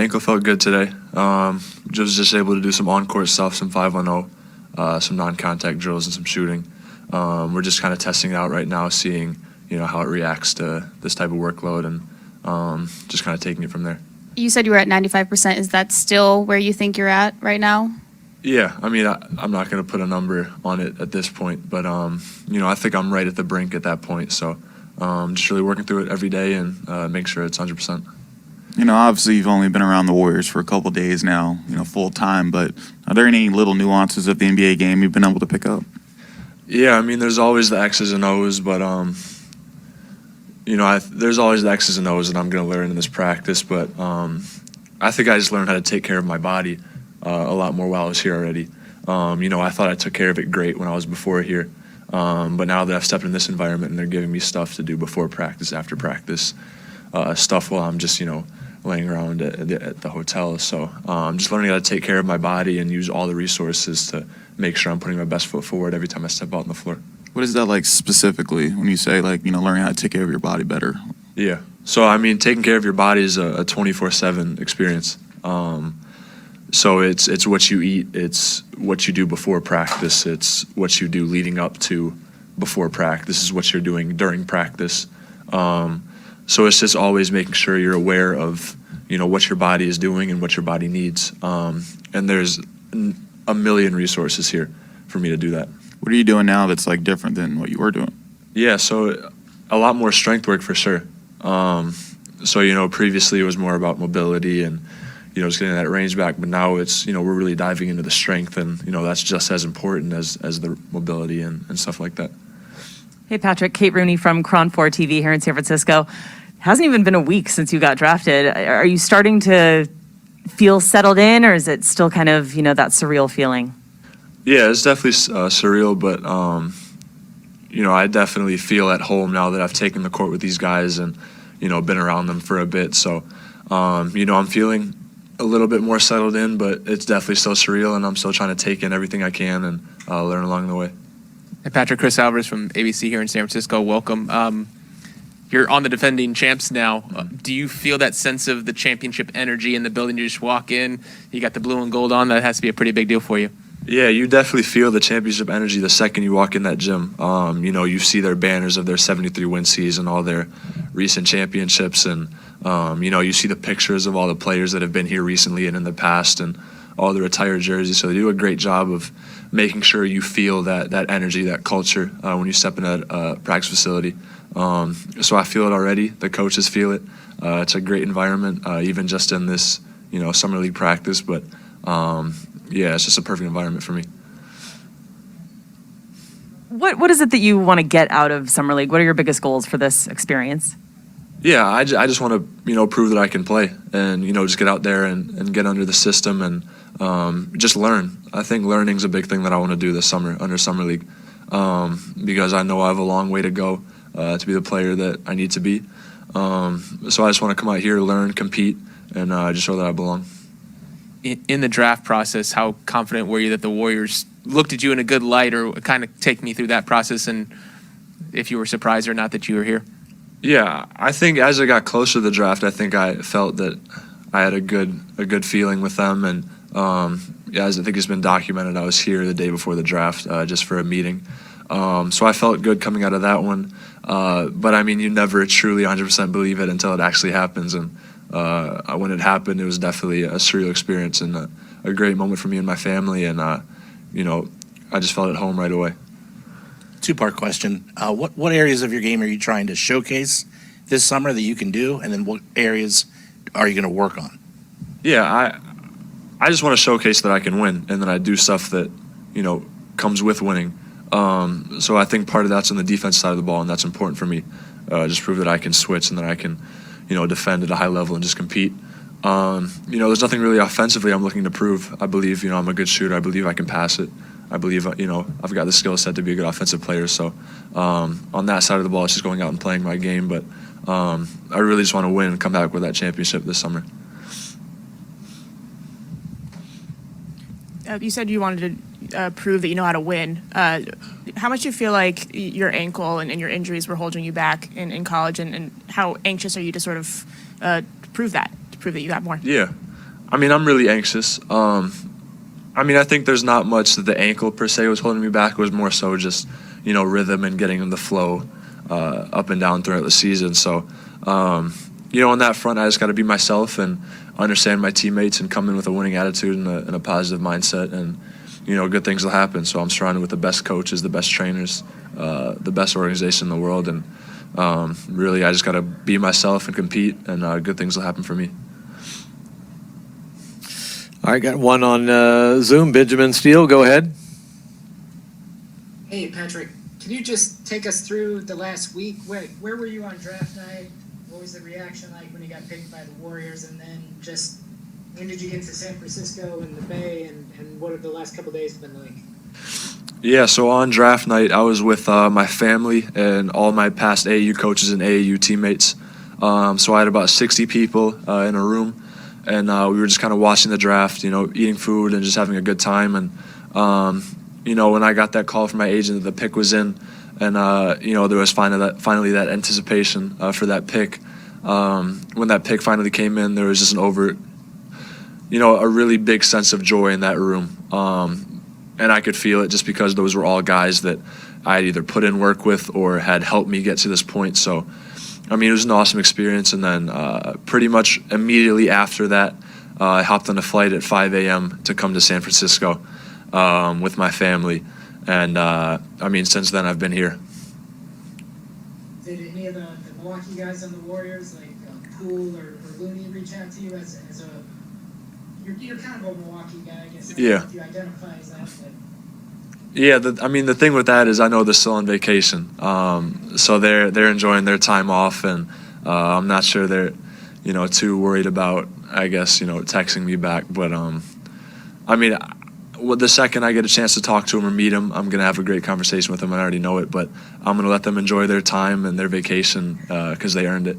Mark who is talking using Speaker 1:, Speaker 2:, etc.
Speaker 1: ankle felt good today. Just able to do some on-court stuff, some 5-on-0, some non-contact drills and some shooting. We're just kind of testing it out right now, seeing how it reacts to this type of workload, and just kind of taking it from there.
Speaker 2: You said you were at 95%. Is that still where you think you're at right now?
Speaker 1: Yeah, I mean, I'm not going to put a number on it at this point, but I think I'm right at the brink at that point. So just really working through it every day and make sure it's 100%.
Speaker 3: Obviously you've only been around the Warriors for a couple days now, full time, but are there any little nuances of the NBA game you've been able to pick up?
Speaker 1: Yeah, I mean, there's always the X's and O's, but there's always the X's and O's that I'm going to learn in this practice, but I think I just learned how to take care of my body a lot more while I was here already. I thought I took care of it great when I was before here, but now that I've stepped in this environment and they're giving me stuff to do before practice, after practice, stuff while I'm just, laying around at the hotel. So I'm just learning how to take care of my body and use all the resources to make sure I'm putting my best foot forward every time I step out on the floor.
Speaker 3: What is that like specifically when you say learning how to take care of your body better?
Speaker 1: Yeah. So, I mean, taking care of your body is a 24/7 experience. So it's what you eat, it's what you do before practice, it's what you do leading up to before practice, is what you're doing during practice. So it's just always making sure you're aware of, what your body is doing and what your body needs. And there's a million resources here for me to do that.
Speaker 3: What are you doing now that's different than what you were doing?
Speaker 1: Yeah, so a lot more strength work for sure. So, previously it was more about mobility and, just getting that range back, but now it's, we're really diving into the strength, and, that's just as important as the mobility and stuff like that.
Speaker 4: Hey, Patrick, Kate Rooney from Cron 4 TV here in San Francisco. Hasn't even been a week since you got drafted. Are you starting to feel settled in, or is it still kind of, that surreal feeling?
Speaker 1: Yeah, it's definitely surreal, but, I definitely feel at home now that I've taken the court with these guys and, been around them for a bit. So, I'm feeling a little bit more settled in, but it's definitely still surreal, and I'm still trying to take in everything I can and learn along the way.
Speaker 5: Hey, Patrick, Chris Alvarez from ABC here in San Francisco. Welcome. You're on the defending champs now. Do you feel that sense of the championship energy in the building? You just walk in, you got the blue and gold on. That has to be a pretty big deal for you.
Speaker 1: Yeah, you definitely feel the championship energy the second you walk in that gym. You see their banners of their 73-win season, all their recent championships, and you see the pictures of all the players that have been here recently and in the past, and all the retired jerseys. So they do a great job of making sure you feel that energy, that culture when you step in a practice facility. So I feel it already. The coaches feel it. It's a great environment, even just in this, summer league practice. But yeah, it's just a perfect environment for me.
Speaker 4: What is it that you want to get out of summer league? What are your biggest goals for this experience?
Speaker 1: Yeah, I just want to, prove that I can play and, just get out there and get under the system and just learn. I think learning's a big thing that I want to do this summer under summer league, because I know I have a long way to go to be the player that I need to be. So I just want to come out here, learn, compete, and just show that I belong.
Speaker 5: In the draft process, how confident were you that the Warriors looked at you in a good light, or kind of take me through that process, and if you were surprised or not that you were here?
Speaker 1: Yeah, I think as I got closer to the draft, I think I felt that I had a good feeling with them, and as I think it's been documented, I was here the day before the draft just for a meeting. So I felt good coming out of that one, but I mean, you never truly 100% believe it until it actually happens, and when it happened, it was definitely a surreal experience and a great moment for me and my family, and I just felt at home right away.
Speaker 6: Two-part question. What areas of your game are you trying to showcase this summer that you can do, and then what areas are you going to work on?
Speaker 1: Yeah, I just want to showcase that I can win, and that I do stuff that comes with winning. So I think part of that's on the defense side of the ball, and that's important for me. Just prove that I can switch and that I can defend at a high level and just compete. There's nothing really offensively I'm looking to prove. I believe I'm a good shooter. I believe I can pass it. I believe, I've got the skill set to be a good offensive player. So on that side of the ball, it's just going out and playing my game. But I really just want to win and come back with that championship this summer.
Speaker 7: You said you wanted to prove that you know how to win. How much do you feel like your ankle and your injuries were holding you back in college, and how anxious are you to sort of prove that you got more?
Speaker 1: Yeah. I mean, I'm really anxious. I mean, I think there's not much that the ankle per se was holding me back. It was more so just, rhythm and getting in the flow up and down throughout the season. So, on that front, I just got to be myself and understand my teammates and come in with a winning attitude and a positive mindset, and good things will happen. So I'm surrounded with the best coaches, the best trainers, the best organization in the world, and really I just got to be myself and compete, and good things will happen for me.
Speaker 8: All right, got one on Zoom. Benjamin Steele, go ahead.
Speaker 9: Hey, Patrick, can you just take us through the last week? Where were you on draft night? What was the reaction like when you got picked by the Warriors? And then just when did you get to San Francisco and the Bay, and what have the last couple days been like?
Speaker 1: Yeah, so on draft night, I was with my family and all my past AAU coaches and AAU teammates. So I had about 60 people in a room, and we were just kind of watching the draft, eating food and just having a good time. And, when I got that call from my agent that the pick was in, and, there was finally that anticipation for that pick. When that pick finally came in, there was just a really big sense of joy in that room. And I could feel it just because those were all guys that I had either put in work with or had helped me get to this point. So, I mean, it was an awesome experience. And then pretty much immediately after that, I hopped on a flight at 5 a.m. to come to San Francisco with my family. And, since then I've been here.
Speaker 9: Did any of the Milwaukee guys on the Warriors, like Poole or Looney, reach out to you as a... You're kind of a Milwaukee guy, I guess.
Speaker 1: Yeah.
Speaker 9: You identify as that, but...
Speaker 1: Yeah, the thing with that is I know they're still on vacation, so they're enjoying their time off, and I'm not sure they're, too worried about, I guess, texting me back. But the second I get a chance to talk to them or meet them, I'm gonna have a great conversation with them. I already know it, but I'm gonna let them enjoy their time and their vacation because they earned it.